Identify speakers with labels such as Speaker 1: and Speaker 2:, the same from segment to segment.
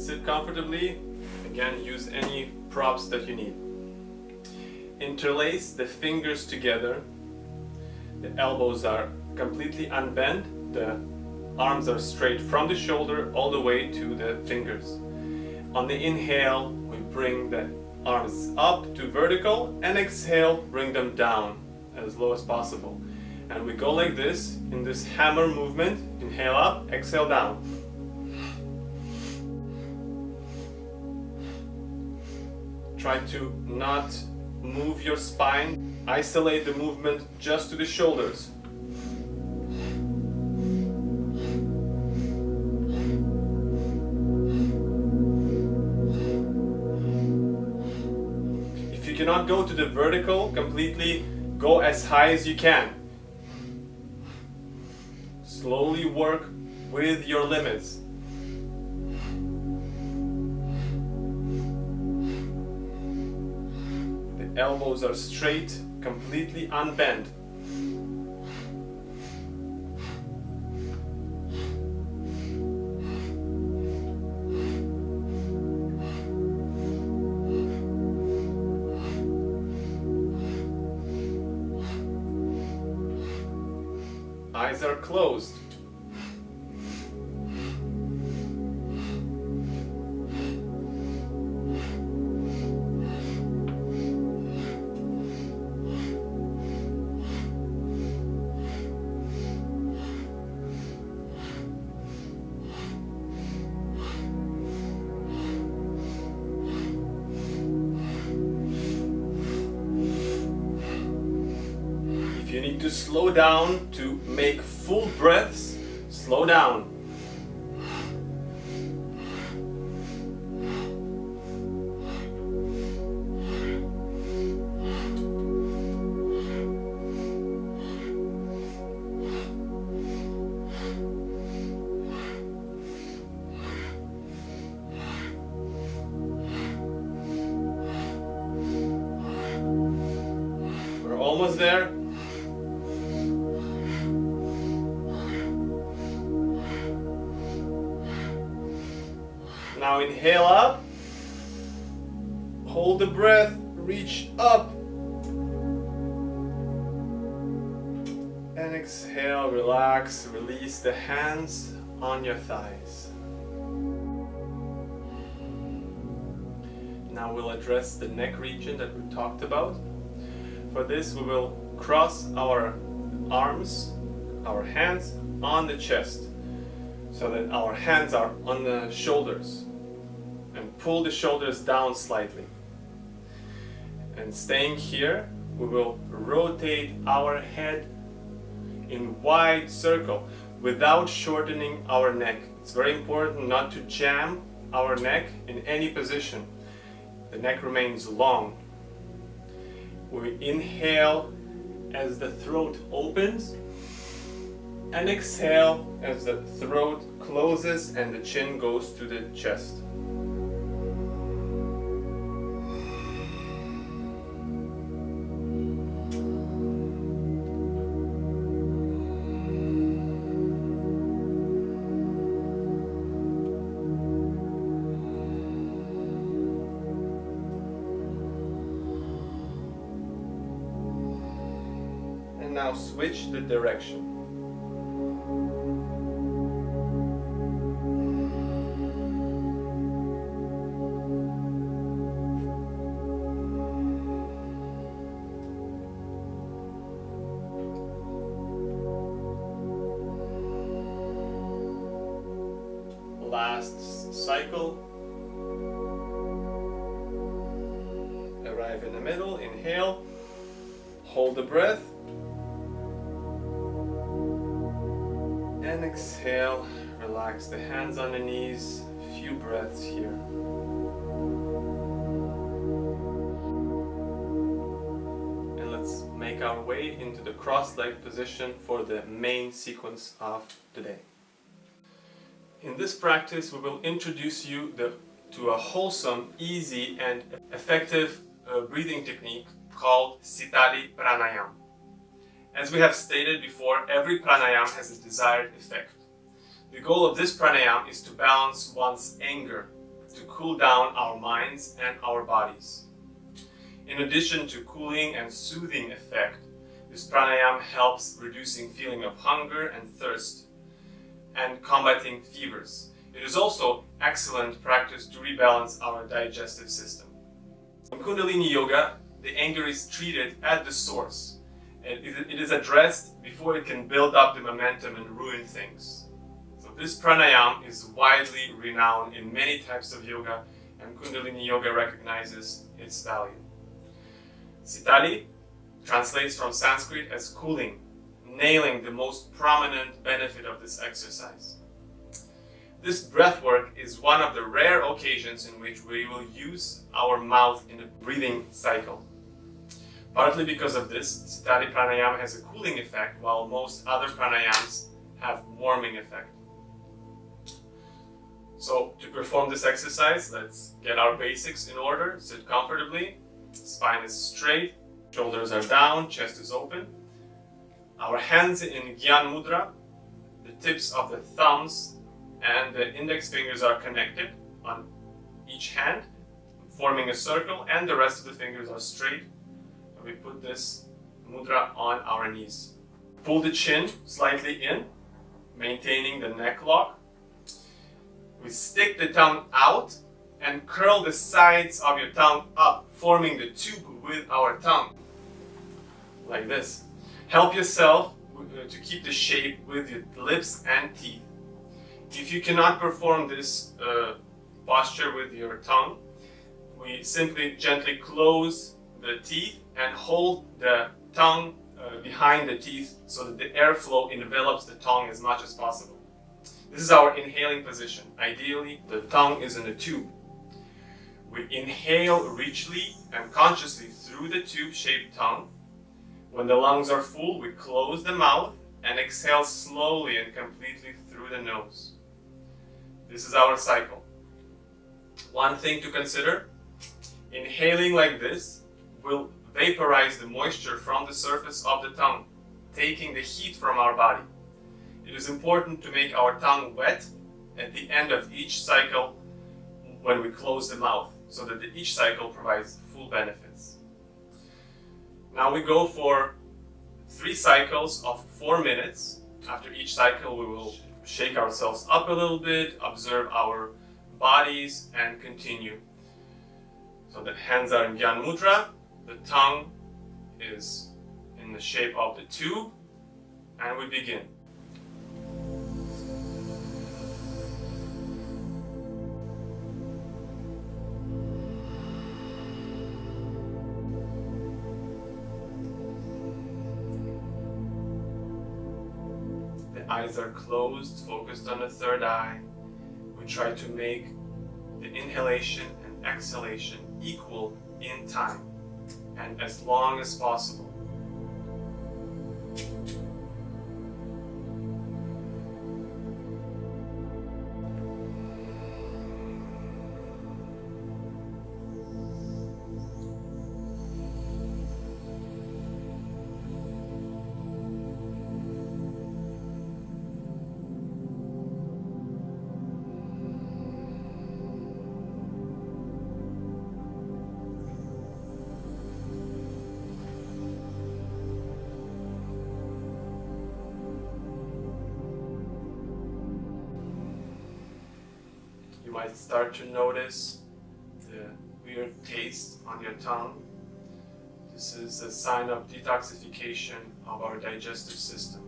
Speaker 1: Sit comfortably. Again, use any props that you need. Interlace the fingers together. The elbows are completely unbent. The arms are straight from the shoulder all the way to the fingers. On the inhale, we bring the arms up to vertical, and exhale, bring them down as low as possible. And we go like this in this hammer movement. Inhale up, exhale down. Try to not move your spine. Isolate the movement just to the shoulders. If you cannot go to the vertical completely, go as high as you can. Slowly work with your limits. The elbows are straight, completely unbent. Eyes are closed. If you need to slow down to make full breaths, slow down. We're almost there. Now inhale up, hold the breath, reach up, and exhale, relax, release the hands on your thighs. Now we'll address the neck region that we talked about. For this, we will cross our arms, our hands on the chest, so that our hands are on the shoulders, and pull the shoulders down slightly. And staying here, we will rotate our head in wide circle without shortening our neck. It's very important not to jam our neck in any position. The neck remains long. We inhale as the throat opens, and exhale as the throat closes and the chin goes to the chest. And now switch the direction. Last cycle. Arrive in the middle, inhale, hold the breath, and exhale, relax the hands on the knees, a few breaths here. And let's make our way into the cross-legged position for the main sequence of the day. In this practice, we will introduce you to a wholesome, easy and effective breathing technique called Sitali pranayama. As we have stated before, every pranayama has a desired effect. The goal of this pranayama is to balance one's anger, to cool down our minds and our bodies. In addition to cooling and soothing effect, this pranayama helps reducing feeling of hunger and thirst and combating fevers. It is also excellent practice to rebalance our digestive system. In Kundalini Yoga, the anger is treated at the source. It is addressed before it can build up the momentum and ruin things. So this pranayama is widely renowned in many types of yoga, and Kundalini Yoga recognizes its value. Sitali translates from Sanskrit as cooling, nailing the most prominent benefit of this exercise. This breathwork is one of the rare occasions in which we will use our mouth in a breathing cycle. Partly because of this, Sitali pranayama has a cooling effect, while most other pranayamas have warming effect. So to perform this exercise, let's get our basics in order. Sit comfortably, spine is straight, shoulders are down, chest is open. Our hands in Gyan Mudra, the tips of the thumbs and the index fingers are connected on each hand, forming a circle, and the rest of the fingers are straight. And we put this mudra on our knees. Pull the chin slightly in, maintaining the neck lock. We stick the tongue out and curl the sides of your tongue up, forming the tube with our tongue, like this. Help yourself to keep the shape with your lips and teeth. If you cannot perform this posture with your tongue, we simply gently close the teeth and hold the tongue behind the teeth so that the airflow envelops the tongue as much as possible. This is our inhaling position. Ideally, the tongue is in a tube. We inhale richly and consciously through the tube-shaped tongue. When the lungs are full, we close the mouth and exhale slowly and completely through the nose. This is our cycle. One thing to consider, inhaling like this will vaporize the moisture from the surface of the tongue, taking the heat from our body. It is important to make our tongue wet at the end of each cycle when we close the mouth, so that each cycle provides full benefits. Now we go for 3 cycles of 4 minutes. After each cycle, we will shake ourselves up a little bit, observe our bodies, and continue. So the hands are in Gyan Mudra, the tongue is in the shape of the tube, and we begin. Eyes are closed, focused on the third eye. We try to make the inhalation and exhalation equal in time and as long as possible. You might start to notice the weird taste on your tongue. This is a sign of detoxification of our digestive system.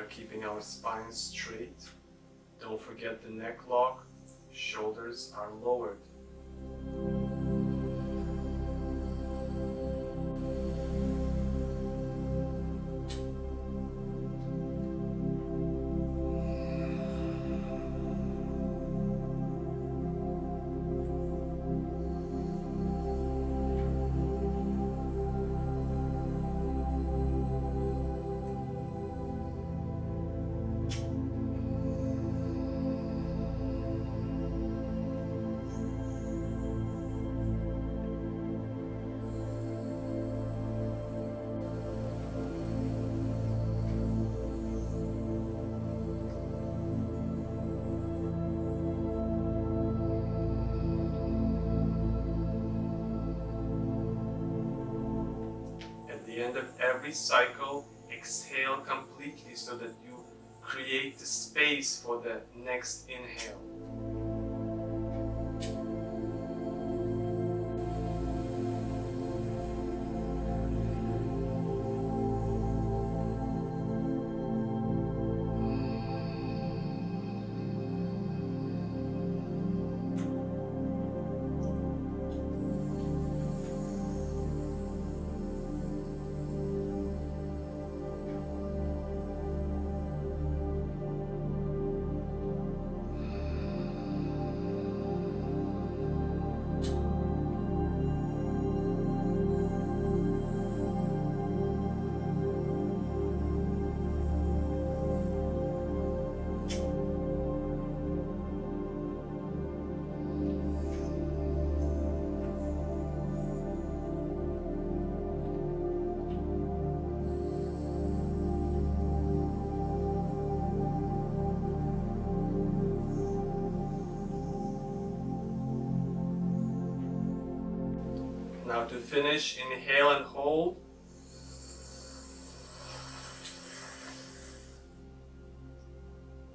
Speaker 1: Keeping our spine straight. Don't forget the neck lock. Shoulders are lowered. every cycle, exhale completely so that you create the space for the next inhale. Now to finish, inhale and hold.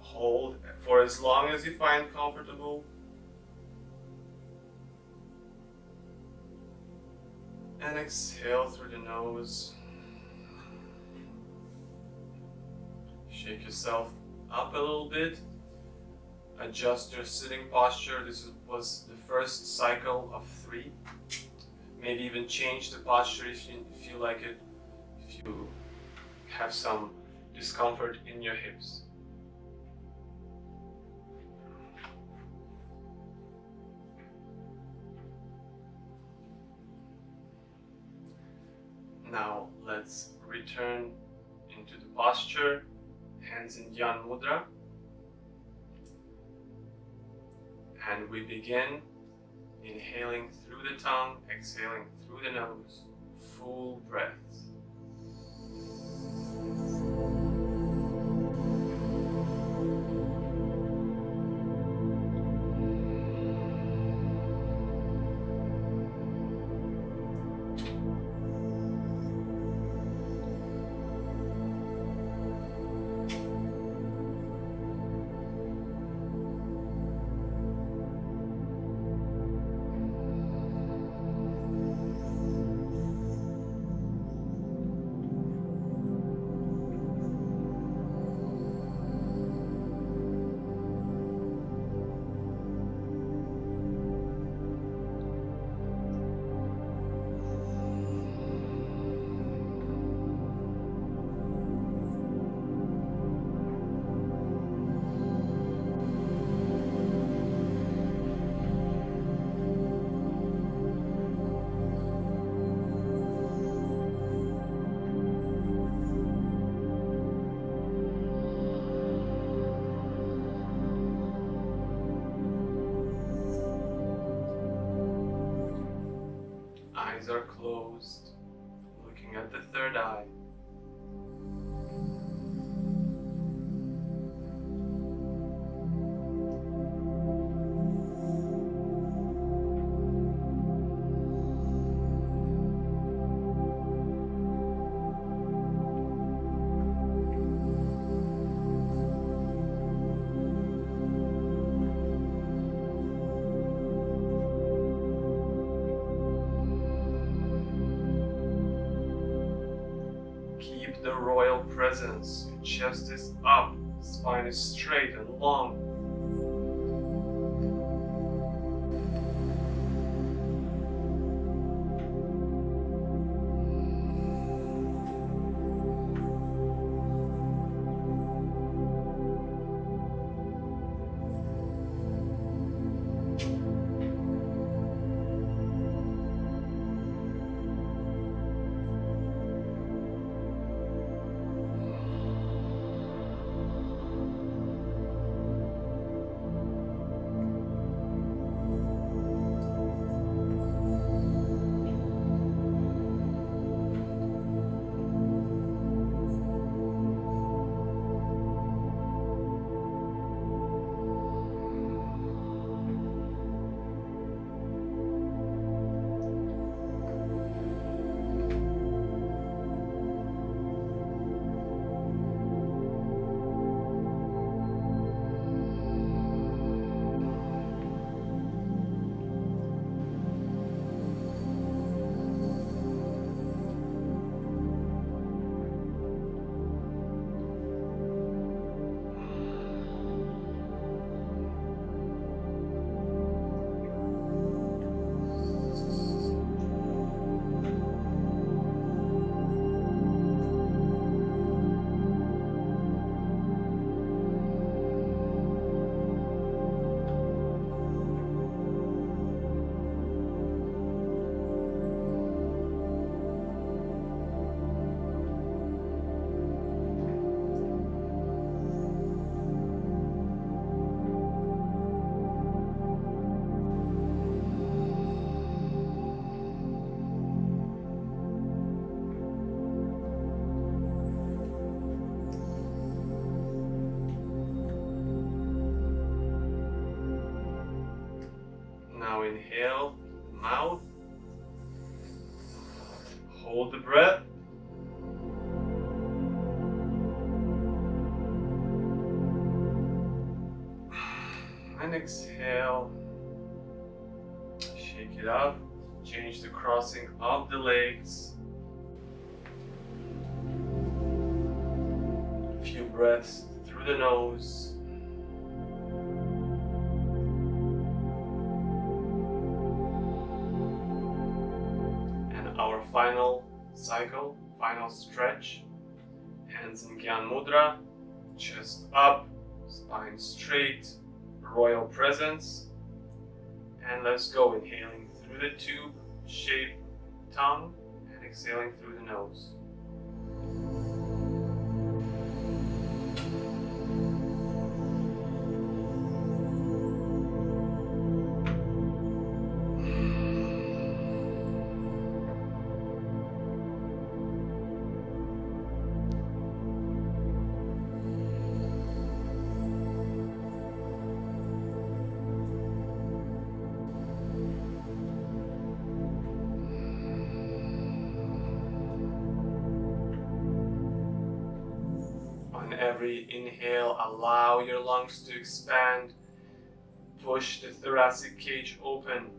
Speaker 1: Hold for as long as you find comfortable. And exhale through the nose. Shake yourself up a little bit. Adjust your sitting posture. This was the first cycle of 3. Maybe even change the posture if you feel like it, if you have some discomfort in your hips. Now let's return into the posture, hands in Dhyan Mudra. And we begin inhaling through the tongue, exhaling through the nose, full breaths. Eyes are closed, looking at the third eye. The royal presence. Your chest is up, spine is straight and long. inhale, mouth. Hold the breath. And exhale. Shake it up. Change the crossing of the legs. A few breaths through the nose. Our final cycle, final stretch. Hands in Gyan Mudra, chest up, spine straight, royal presence. And let's go, inhaling through the tube-shaped tongue and exhaling through the nose. Every inhale, allow your lungs to expand. Push the thoracic cage open.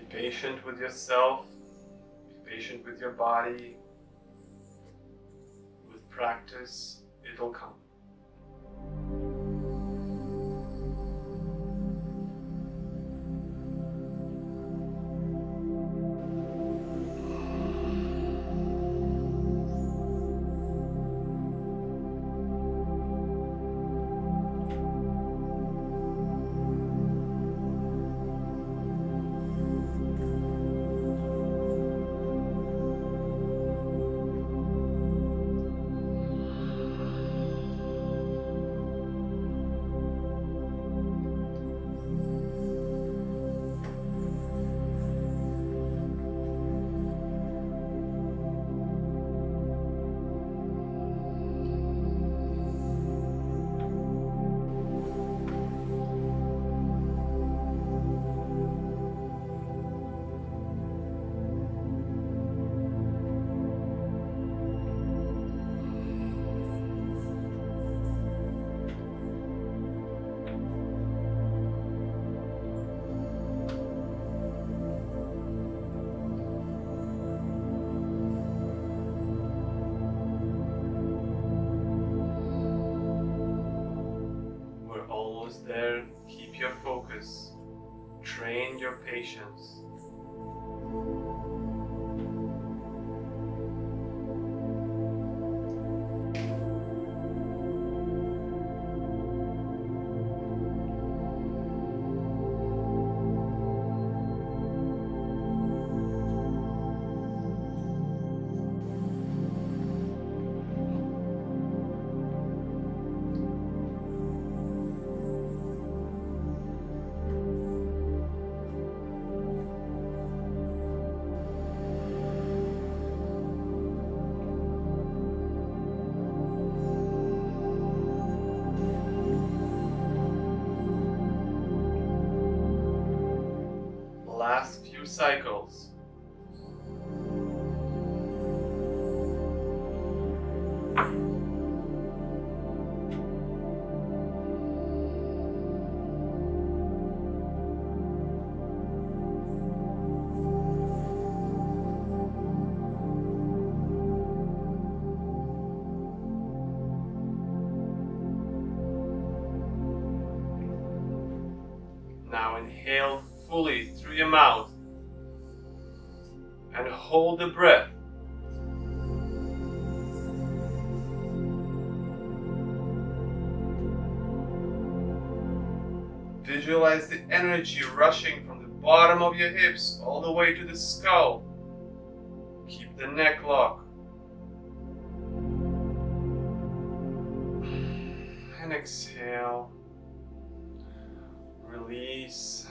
Speaker 1: Patient with yourself, be patient with your body. With practice, it'll come. There, keep your focus, train your patience. Last few cycles. Now inhale fully through your mouth and hold the breath. Visualize the energy rushing from the bottom of your hips all the way to the skull. Keep the neck lock. And exhale. Release.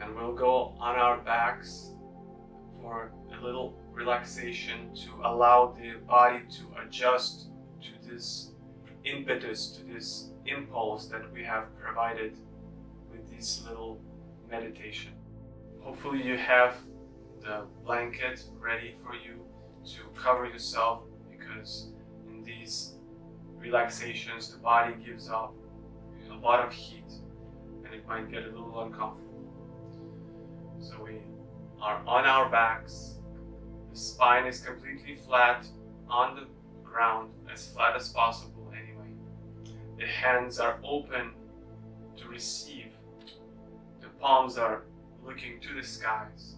Speaker 1: And we'll go on our backs for a little relaxation to allow the body to adjust to this impetus, to this impulse that we have provided with this little meditation. Hopefully you have the blanket ready for you to cover yourself, because in these relaxations the body gives off a lot of heat and it might get a little uncomfortable. So we are on our backs, the spine is completely flat on the ground, as flat as possible anyway. The hands are open to receive, the palms are looking to the skies,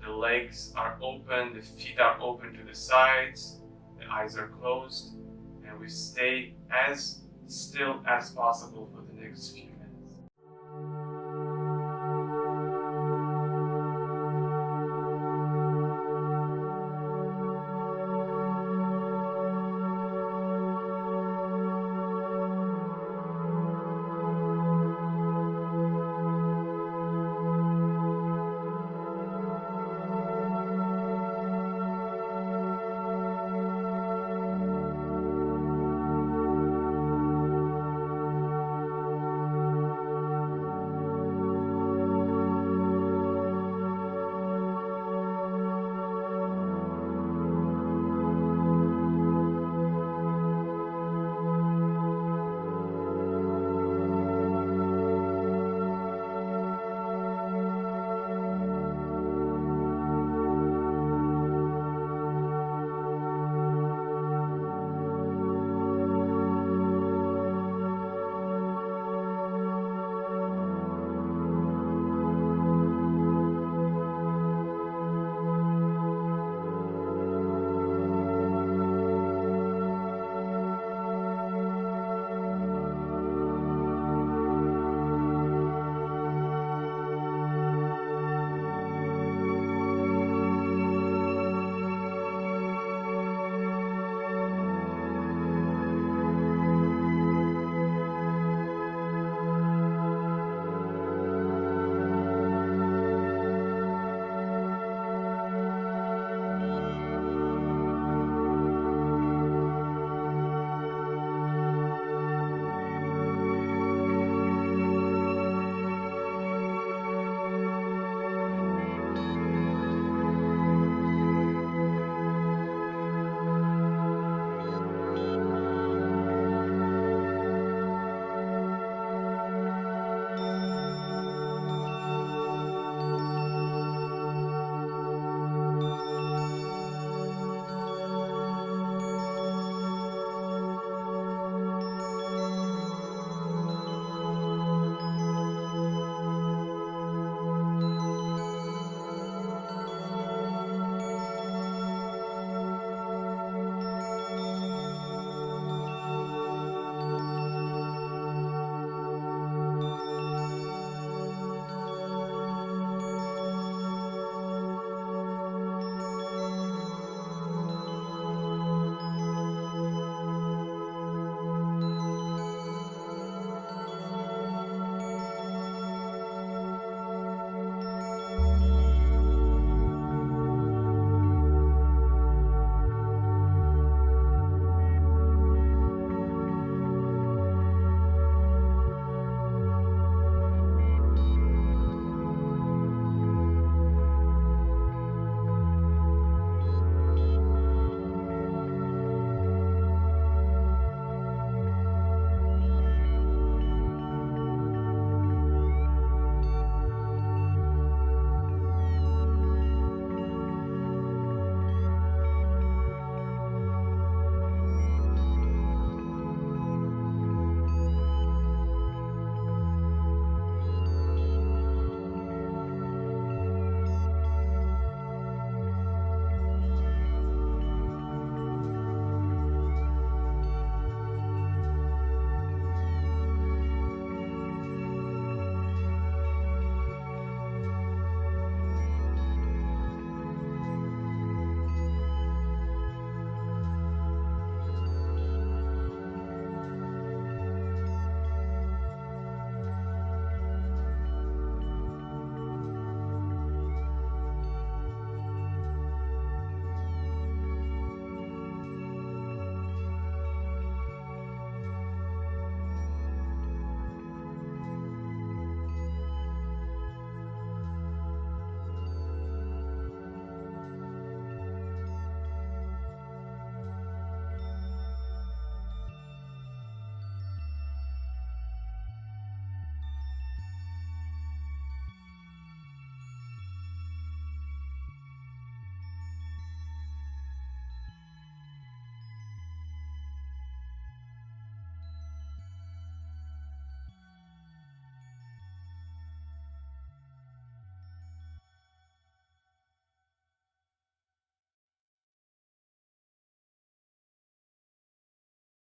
Speaker 1: the legs are open, the feet are open to the sides, the eyes are closed, and we stay as still as possible for the next few